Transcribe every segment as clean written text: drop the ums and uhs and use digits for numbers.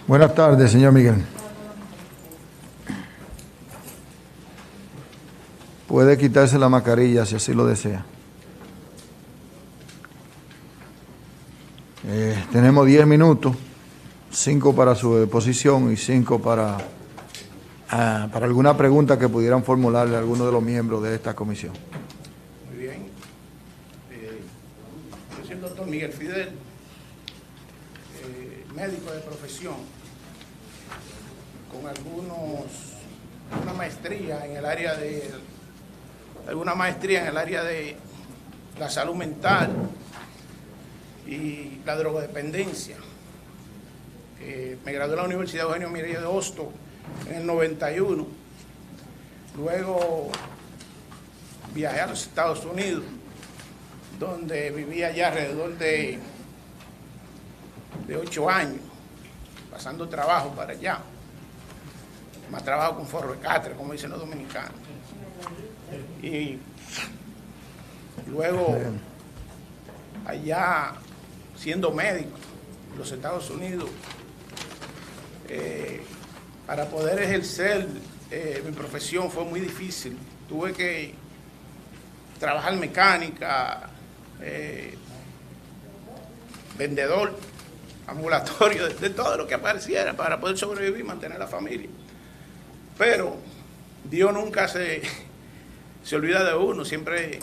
Buenas tardes, señor Miguel. Puede quitarse la mascarilla si así lo desea. Tenemos 10 minutos, 5 para su exposición y 5 para alguna pregunta que pudieran formularle a alguno de los miembros de esta comisión. Muy bien. Yo soy el doctor Miguel Fidel, médico de profesión, con una maestría en el área de la salud mental y la drogodependencia. Me gradué en la Universidad Eugenio Miralles de Hostos en el 91. Luego viajé a los Estados Unidos, donde vivía ya alrededor de 8 años, pasando trabajo para allá. Más trabajo con forro de catre, como dicen los dominicanos. Y luego, allá, siendo médico en los Estados Unidos, para poder ejercer mi profesión fue muy difícil. Tuve que trabajar mecánica, vendedor, ambulatorio, de todo lo que apareciera para poder sobrevivir y mantener a la familia. Pero Dios nunca se olvida de uno, siempre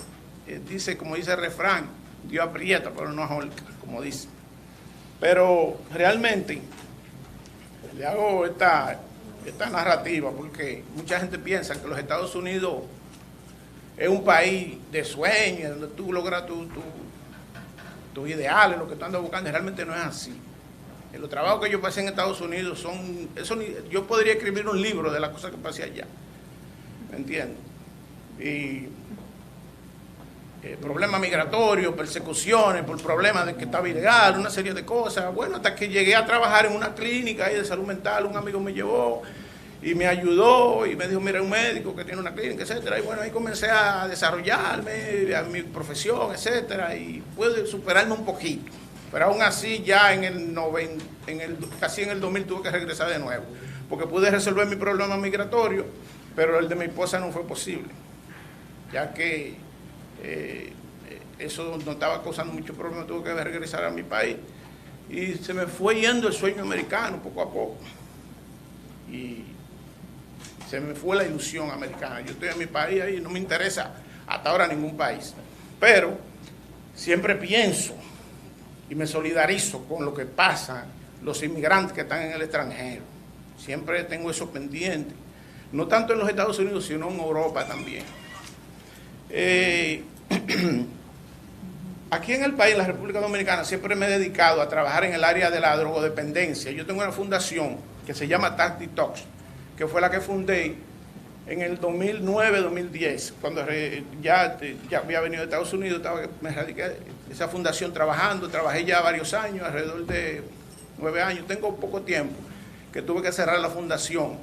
dice, como dice el refrán, Dios aprieta pero no ahorca, como dice. Pero realmente le hago esta narrativa porque mucha gente piensa que los Estados Unidos es un país de sueños, donde tú logras tus ideales, lo que tú andas buscando, y realmente no es así. Los trabajos que yo pasé en Estados Unidos yo podría escribir un libro de las cosas que pasé allá, ¿me entiendes? Y problemas migratorios, persecuciones por problemas de que estaba ilegal, una serie de cosas. Bueno, hasta que llegué a trabajar en una clínica ahí de salud mental, un amigo me llevó y me ayudó y me dijo, mira, un médico que tiene una clínica, etcétera. Y bueno, ahí comencé a desarrollarme, a mi profesión, etcétera, y pude superarme un poquito. Pero aún así, ya casi en el 2000 tuve que regresar de nuevo, porque pude resolver mi problema migratorio, pero el de mi esposa no fue posible, ya que eso no estaba causando mucho problema, tuve que regresar a mi país y se me fue yendo el sueño americano poco a poco y se me fue la ilusión americana. Yo estoy en mi país y no me interesa hasta ahora ningún país, pero siempre pienso y me solidarizo con lo que pasa los inmigrantes que están en el extranjero. Siempre tengo eso pendiente, no tanto en los Estados Unidos sino en Europa también. Aquí en el país, en la República Dominicana, siempre me he dedicado a trabajar en el área de la drogodependencia. Yo tengo una fundación que se llama Tax Detox, que fue la que fundé en el 2009-2010, cuando ya había venido de Estados Unidos, me radiqué esa fundación trabajé ya varios años, alrededor de 9 años, tengo poco tiempo, que tuve que cerrar la fundación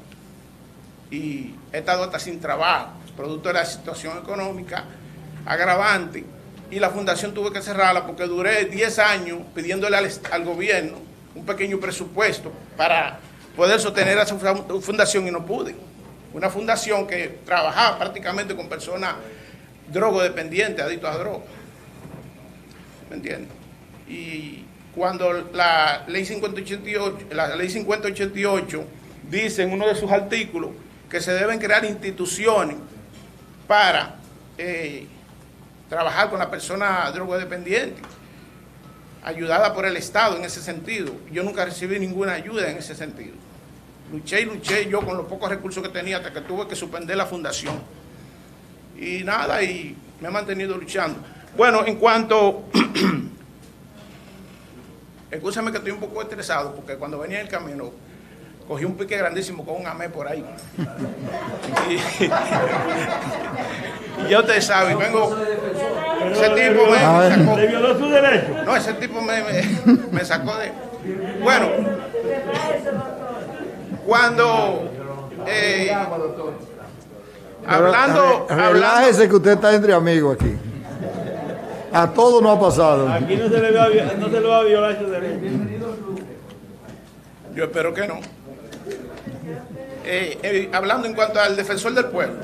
y he estado hasta sin trabajo, producto de la situación económica agravante, y la fundación tuve que cerrarla porque duré 10 años pidiéndole al gobierno un pequeño presupuesto para poder sostener a esa fundación y no pude. Una fundación que trabajaba prácticamente con personas drogodependientes, adictos a drogas. ¿Me entiendes? Y cuando la ley 5088 dice en uno de sus artículos que se deben crear instituciones para trabajar con las personas drogodependientes, ayudada por el Estado en ese sentido. Yo nunca recibí ninguna ayuda en ese sentido. Luché yo con los pocos recursos que tenía hasta que tuve que suspender la fundación. Y nada, y me he mantenido luchando. Bueno, en cuanto... Escúchame que estoy un poco estresado porque cuando venía en el camino cogí un pique grandísimo con un amé por ahí. Y ya ustedes saben, vengo... Ese tipo me sacó... ¿Le violó su derecho? No, ese tipo me sacó de... Bueno, cuando... Relájese que usted está entre amigos aquí. A todo no ha pasado. Aquí no se le va a violar su derecho. Yo espero que no. Hablando en cuanto al defensor del pueblo,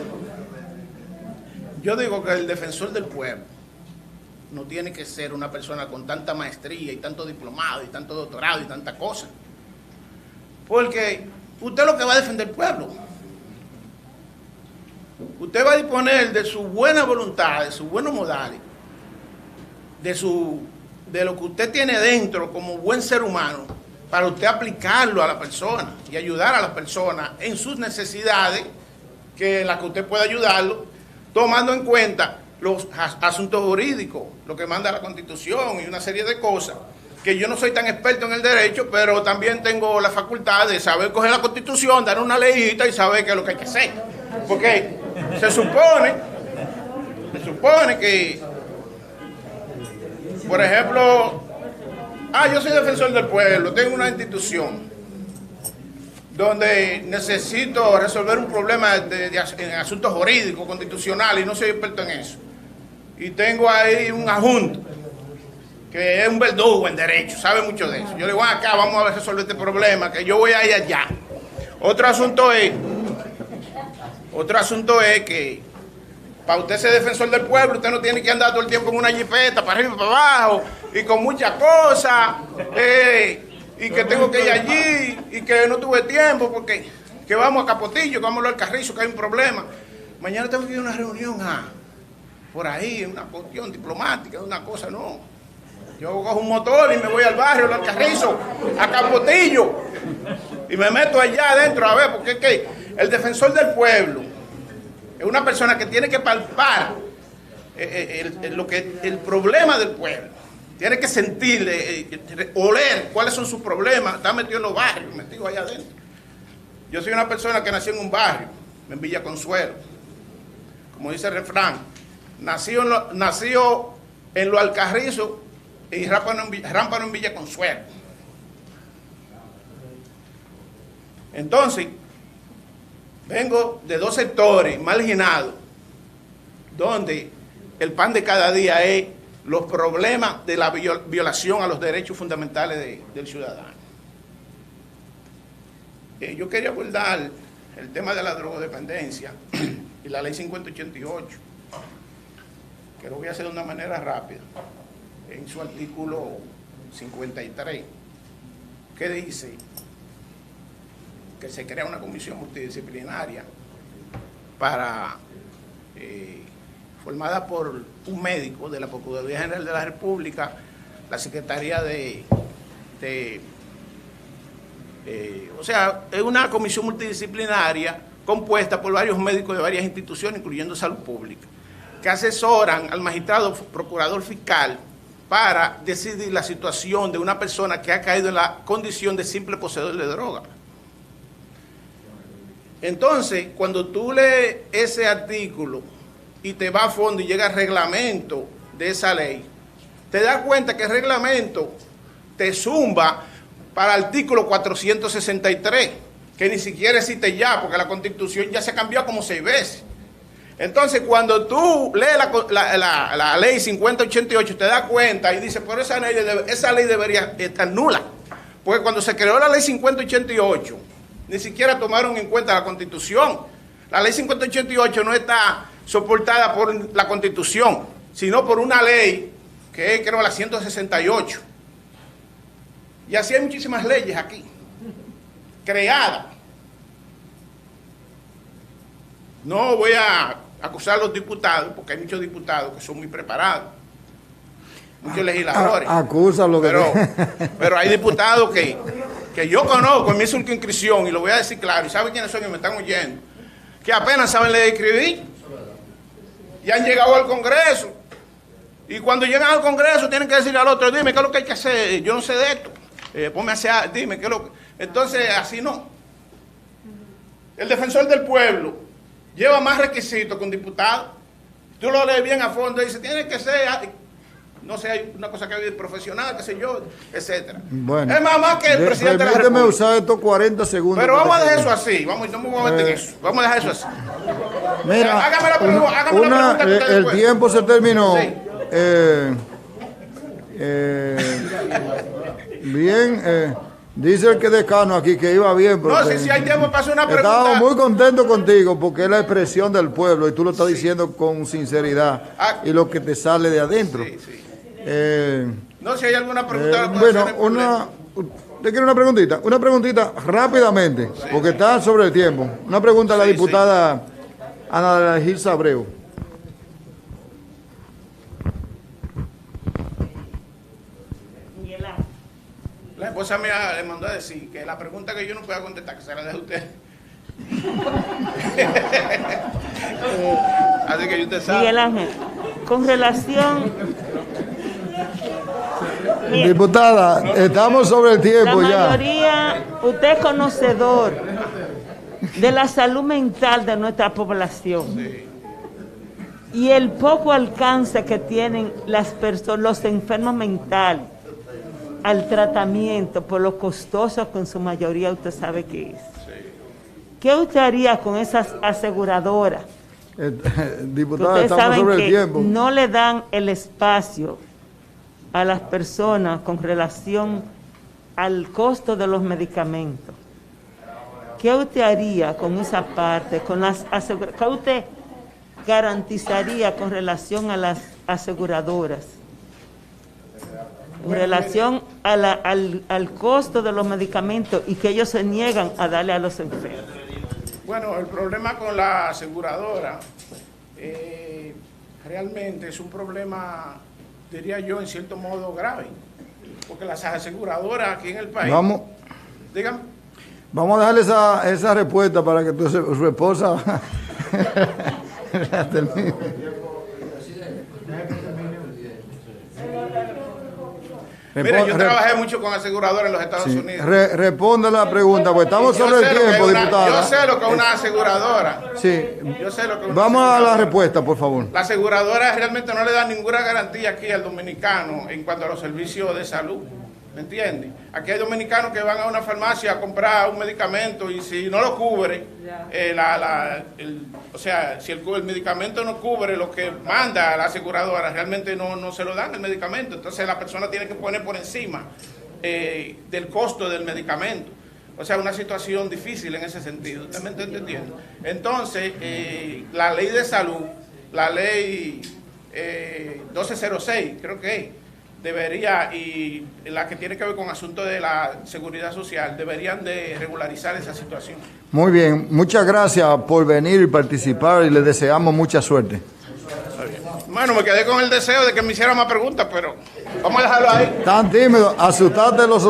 yo digo que el defensor del pueblo no tiene que ser una persona con tanta maestría y tanto diplomado y tanto doctorado y tanta cosa. Porque usted lo que va a defender el pueblo. Usted va a disponer de su buena voluntad, de sus buenos modales, de lo que usted tiene dentro como buen ser humano, para usted aplicarlo a la persona y ayudar a la persona en sus necesidades, en las que usted pueda ayudarlo, tomando en cuenta los asuntos jurídicos, lo que manda la Constitución y una serie de cosas, que yo no soy tan experto en el derecho, pero también tengo la facultad de saber coger la Constitución, dar una leyita y saber qué es lo que hay que hacer. Porque se supone que, por ejemplo, yo soy defensor del pueblo, tengo una institución donde necesito resolver un problema en asuntos jurídicos, constitucionales, y no soy experto en eso. Y tengo ahí un adjunto que es un verdugo en derecho, sabe mucho de eso. Yo le digo, acá vamos a resolver este problema, que yo voy a ir allá. Otro asunto es que para usted ser defensor del pueblo, usted no tiene que andar todo el tiempo en una jipeta, para arriba y para abajo, y con muchas cosas, y que tengo que ir allí, y que no tuve tiempo, porque que vamos a Capotillo, que vamos a Carrizo, que hay un problema. Mañana tengo que ir a una reunión por ahí, una cuestión diplomática, una cosa, no. Yo cojo un motor y me voy al barrio, al Carrizo, a Capotillo, y me meto allá adentro a ver, porque es que el defensor del pueblo es una persona que tiene que palpar el problema del pueblo. Tiene que sentir, oler cuáles son sus problemas. Está metido en los barrios, metido allá adentro. Yo soy una persona que nació en un barrio, en Villa Consuelo. Como dice el refrán, nació en Los Alcarrizos y Rámpano en Villa Consuelo. Entonces, vengo de dos sectores marginados, donde el pan de cada día es los problemas de la violación a los derechos fundamentales del ciudadano. Yo quería abordar el tema de la drogodependencia y la ley 5088, que lo voy a hacer de una manera rápida, en su artículo 53, que dice que se crea una comisión multidisciplinaria formada por un médico de la Procuraduría General de la República, la Secretaría o sea, es una comisión multidisciplinaria compuesta por varios médicos de varias instituciones, incluyendo salud pública, que asesoran al magistrado procurador fiscal para decidir la situación de una persona que ha caído en la condición de simple poseedor de droga. Entonces, cuando tú lees ese artículo y te vas a fondo y llega al reglamento de esa ley, te das cuenta que el reglamento te zumba para el artículo 463, que ni siquiera existe ya, porque la Constitución ya se cambió como 6 veces. Entonces, cuando tú lees la ley 5088, te das cuenta y dices, pero esa ley debería estar nula, porque cuando se creó la ley 5088, ni siquiera tomaron en cuenta la Constitución. La ley 5088 no está soportada por la Constitución, sino por una ley que es, creo, la 168. Y así hay muchísimas leyes aquí, creadas. No voy a acusar a los diputados, porque hay muchos diputados que son muy preparados, muchos legisladores. Acúsalo. Pero hay diputados que yo conozco en mi circunscripción, y lo voy a decir claro, y saben quiénes son y me están oyendo, que apenas saben leer y escribir, y han llegado al Congreso, y cuando llegan al Congreso tienen que decirle al otro, dime qué es lo que hay que hacer, yo no sé de esto, ponme a hacer, dime qué es lo que... Entonces, así no. El defensor del pueblo lleva más requisitos que un diputado. Tú lo lees bien a fondo y dice, tiene que ser, no sé, hay una cosa que hay profesional, qué sé yo, etcétera. Bueno, es más que el presidente de la República. Permíteme usar estos 40 segundos. Pero vamos a dejar eso así, no me voy a meter en eso. Vamos a dejar eso así. Mira, hágame la pregunta que el tiempo se terminó. Sí. Bien, Dice el que decano aquí que iba bien. No, si hay tiempo para hacer una pregunta. Estábamos muy contentos contigo porque es la expresión del pueblo y tú lo estás diciendo con sinceridad y lo que te sale de adentro. Sí, sí. No, si hay alguna pregunta. Bueno, ¿te quiero una preguntita? Una preguntita rápidamente, porque está sobre el tiempo. Una pregunta a la diputada Ana Gilza Abreu. La esposa mía le mandó a decir que la pregunta que yo no pueda contestar, que se la deje a usted. Así que usted sabe. Miguel Ángel, con relación... Diputada, estamos sobre el tiempo ya. La mayoría, usted es conocedor de la salud mental de nuestra población. Sí. Y el poco alcance que tienen las personas, los enfermos mentales al tratamiento, por lo costoso que en su mayoría usted sabe que es. Sí. ¿Qué usted haría con esas aseguradoras? Diputada, ustedes estamos saben sobre que el tiempo. no le dan el espacio a las personas con relación al costo de los medicamentos. ¿Qué usted haría con esa parte? ¿Qué usted garantizaría con relación a las aseguradoras? En relación al costo de los medicamentos y que ellos se niegan a darle a los enfermos. Bueno, el problema con la aseguradora realmente es un problema, diría yo, en cierto modo grave, porque las aseguradoras aquí en el país... Vamos a darle esa respuesta para que su esposa la termine. Mira, yo trabajé mucho con aseguradoras en los Estados Unidos. Responde la pregunta, pues estamos sobre el tiempo, diputada. Yo sé lo que es una aseguradora. Sí. Yo sé lo que es una Vamos aseguradora. a la respuesta, por favor. La aseguradora realmente no le da ninguna garantía aquí al dominicano en cuanto a los servicios de salud. ¿Me entiendes? Aquí hay dominicanos que van a una farmacia a comprar un medicamento y si no lo cubre, si el medicamento no cubre lo que manda la aseguradora, realmente no se lo dan el medicamento. Entonces la persona tiene que poner por encima del costo del medicamento. O sea, una situación difícil en ese sentido. ¿Usted me está entendiendo? Entonces, la ley de salud, la ley 1206, creo que es, debería, y la que tiene que ver con asuntos de la seguridad social, deberían de regularizar esa situación. Muy bien, muchas gracias por venir y participar y les deseamos mucha suerte. Bueno, me quedé con el deseo de que me hiciera más preguntas, pero vamos a dejarlo ahí. Tan tímido, asustaste los